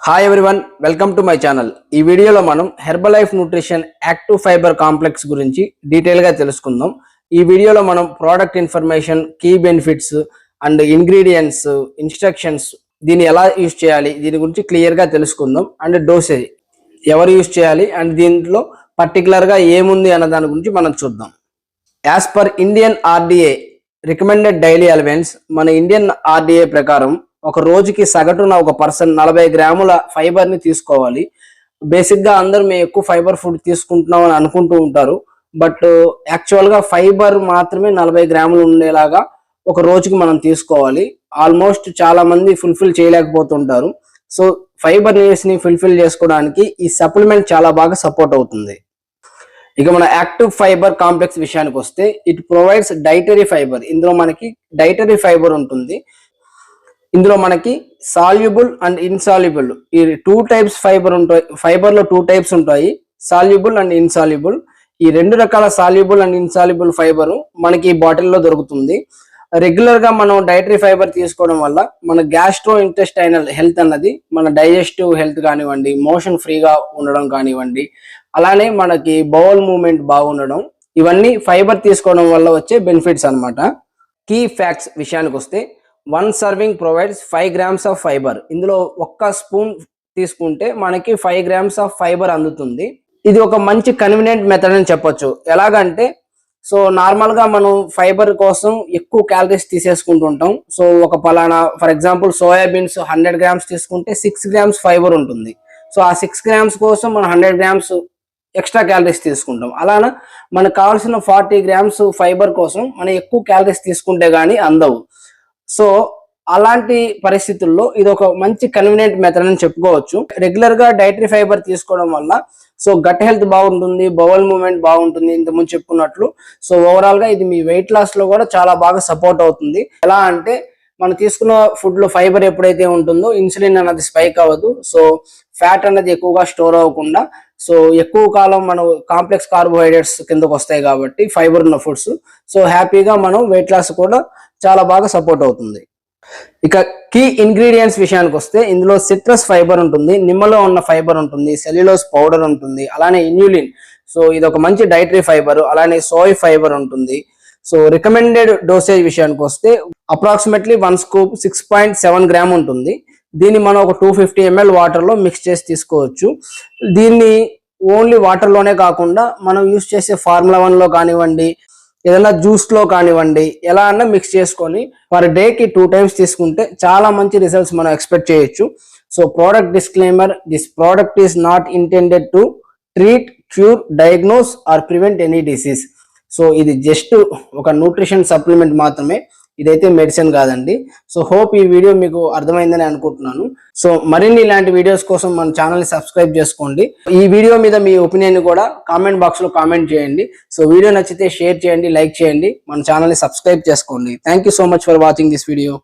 Hi everyone, welcome to my channel. ఈ వీడియోలో మనం Herbalife nutrition active fibre complex గురించి డీటెయిల్గా తెలుసుకుందాం. ఈ వీడియోలో మనం product information, key benefits and ingredients, instructions, దీన్ని ఎలా యూజ్ చేయాలి దీని గురించి క్లియర్గా తెలుసుకుందాం. అండ్ డోసేజ్ ఎవరు యూజ్ చేయాలి అండ్ దీంట్లో పర్టికులర్గా ఏముంది అన్న దాని గురించి మనం చూద్దాం. As per Indian RDA recommended daily allowance, మన ఇండియన్ ఆర్డిఏ ప్రకారం ఒక రోజుకి సగటున ఒక పర్సన్ 40 గ్రాముల ఫైబర్ ని తీసుకోవాలి. బేసిక్ గా అందరూ మేము ఎక్కువ ఫైబర్ ఫుడ్ తీసుకుంటున్నాం అని అనుకుంటూ ఉంటారు. బట్ యాక్చువల్ గా ఫైబర్ మాత్రమే 40 గ్రాములు ఉండేలాగా ఒక రోజుకి మనం తీసుకోవాలి. ఆల్మోస్ట్ చాలా మంది ఫుల్ఫిల్ చేయలేకపోతుంటారు. సో ఫైబర్ నీడ్స్ ని ఫుల్ఫిల్ చేసుకోవడానికి ఈ సప్లిమెంట్ చాలా బాగా సపోర్ట్ అవుతుంది. ఇక మన యాక్టివ్ ఫైబర్ కాంప్లెక్స్ విషయానికి వస్తే, ఇట్ ప్రొవైడ్స్ డైటరీ ఫైబర్. ఇందులో మనకి డైటరీ ఫైబర్ ఉంటుంది. ఇందులో మనకి సాల్యుబుల్ అండ్ ఇన్సాల్యుబుల్, ఈ 2 టైప్స్ ఫైబర్ ఉంటాయి. ఫైబర్ లో 2 టైప్స్ ఉంటాయి, సాల్యుబుల్ అండ్ ఇన్సాల్యుబుల్. ఈ 2 రకాల సాల్యుబుల్ అండ్ ఇన్సాల్యుబుల్ ఫైబర్ మనకి ఈ బాటిల్లో దొరుకుతుంది. రెగ్యులర్ గా మనం డైటరీ ఫైబర్ తీసుకోవడం వల్ల మన గ్యాస్ట్రో ఇంటెస్టైనల్ హెల్త్ అన్నది, మన డైజెస్టివ్ హెల్త్ కానివ్వండి, మోషన్ ఫ్రీగా ఉండడం కానివ్వండి, అలానే మనకి బౌల్ మూవ్మెంట్ బాగుండడం, ఇవన్నీ ఫైబర్ తీసుకోవడం వల్ల వచ్చే బెనిఫిట్స్ అన్నమాట. కీ ఫ్యాక్ట్స్ విషయానికి వస్తే, 1 serving provides 5 grams of fibre. ఇందులో ఒక్క స్పూన్ తీసుకుంటే మనకి 5 grams ఆఫ్ ఫైబర్ అందుతుంది. ఇది ఒక మంచి కన్వీనియంట్ మెథడ్ అని చెప్పొచ్చు. ఎలాగంటే, సో నార్మల్ గా మనం ఫైబర్ కోసం ఎక్కువ క్యాలరీస్ తీసేసుకుంటుంటాం. సో ఒక పలానా ఫర్ ఎగ్జాంపుల్ సోయాబీన్స్ 100 grams తీసుకుంటే 6 grams ఫైబర్ ఉంటుంది. సో ఆ 6 grams కోసం మనం 100 grams ఎక్స్ట్రా క్యాలరీస్ తీసుకుంటాం. అలానే మనకు కావాల్సిన 40 grams ఫైబర్ కోసం మనం ఎక్కువ క్యాలరీస్ తీసుకుంటే గానీ అందవు. సో అలాంటి పరిస్థితుల్లో ఇది ఒక మంచి కన్వీనియంట్ మెథడ్ అని చెప్పుకోవచ్చు. రెగ్యులర్ గా డైటరీ ఫైబర్ తీసుకోవడం వల్ల సో గట్ హెల్త్ బాగుంటుంది, బౌల్ మూవ్మెంట్ బాగుంటుంది ఇంతకుముందు చెప్పుకున్నట్లు. సో ఓవరాల్ గా ఇది మీ వెయిట్ లాస్ లో కూడా చాలా బాగా సపోర్ట్ అవుతుంది. ఎలా అంటే, మనం తీసుకున్న ఫుడ్ లో ఫైబర్ ఎప్పుడైతే ఉంటుందో ఇన్సులిన్ అన్నది స్పైక్ అవ్వదు. సో ఫ్యాట్ అనేది ఎక్కువగా స్టోర్ అవ్వకుండా, సో ఎక్కువ కాలం మనం కాంప్లెక్స్ కార్బోహైడ్రేట్స్ కిందకు వస్తాయి కాబట్టి ఫైబర్ ఉన్న ఫుడ్స్, సో హ్యాపీగా మనం వెయిట్ లాస్ కూడా చాలా బాగా సపోర్ట్ అవుతుంది. ఇక కీ ఇంగ్రీడియంట్స్ విషయానికి వస్తే, ఇందులో సిట్రస్ ఫైబర్ ఉంటుంది, నిమ్మలో ఉన్న ఫైబర్ ఉంటుంది, సెల్యులోస్ పౌడర్ ఉంటుంది, అలానే ఇన్యులిన్, సో ఇది ఒక మంచి డైటరీ ఫైబర్, అలానే సోయ్ ఫైబర్ ఉంటుంది. సో రికమెండెడ్ డోసేజ్ విషయానికి వస్తే అప్రాక్సిమేట్లీ 1 scoop 6.7 grams ఉంటుంది. దీన్ని మనం ఒక 250 ml వాటర్ లో మిక్స్ చేసి తీసుకోవచ్చు. దీన్ని ఓన్లీ వాటర్ లోనే కాకుండా మనం యూస్ చేసే ఫార్ములా 1 లో కానివ్వండి, ఏదైనా జ్యూస్ లో కానివ్వండి, ఎలా అన్నా మిక్స్ చేసుకొని పర్ డేకి 2 times తీసుకుంటే చాలా మంచి రిజల్ట్స్ మనం ఎక్స్పెక్ట్ చేయొచ్చు. So product disclaimer, this product is not intended to treat, cure, diagnose or prevent any disease. So ఇది జస్ట్ ఒక న్యూట్రిషన్ సప్లిమెంట్ మాత్రమే, ఇదైతే మెడిసిన్ కాదండి. సో హోప్ ఈ వీడియో మీకు అర్థమైందని అనుకుంటున్నాను. సో మరిన్ని ఇలాంటి వీడియోస్ కోసం మన ఛానల్ని సబ్స్క్రైబ్ చేసుకోండి. ఈ వీడియో మీద మీ ఒపీనియన్ కూడా కామెంట్ బాక్స్ లో కామెంట్ చేయండి. సో వీడియో నచ్చితే షేర్ చేయండి, లైక్ చేయండి, మన ఛానల్ని సబ్స్క్రైబ్ చేసుకోండి. Thank you so much for watching this video.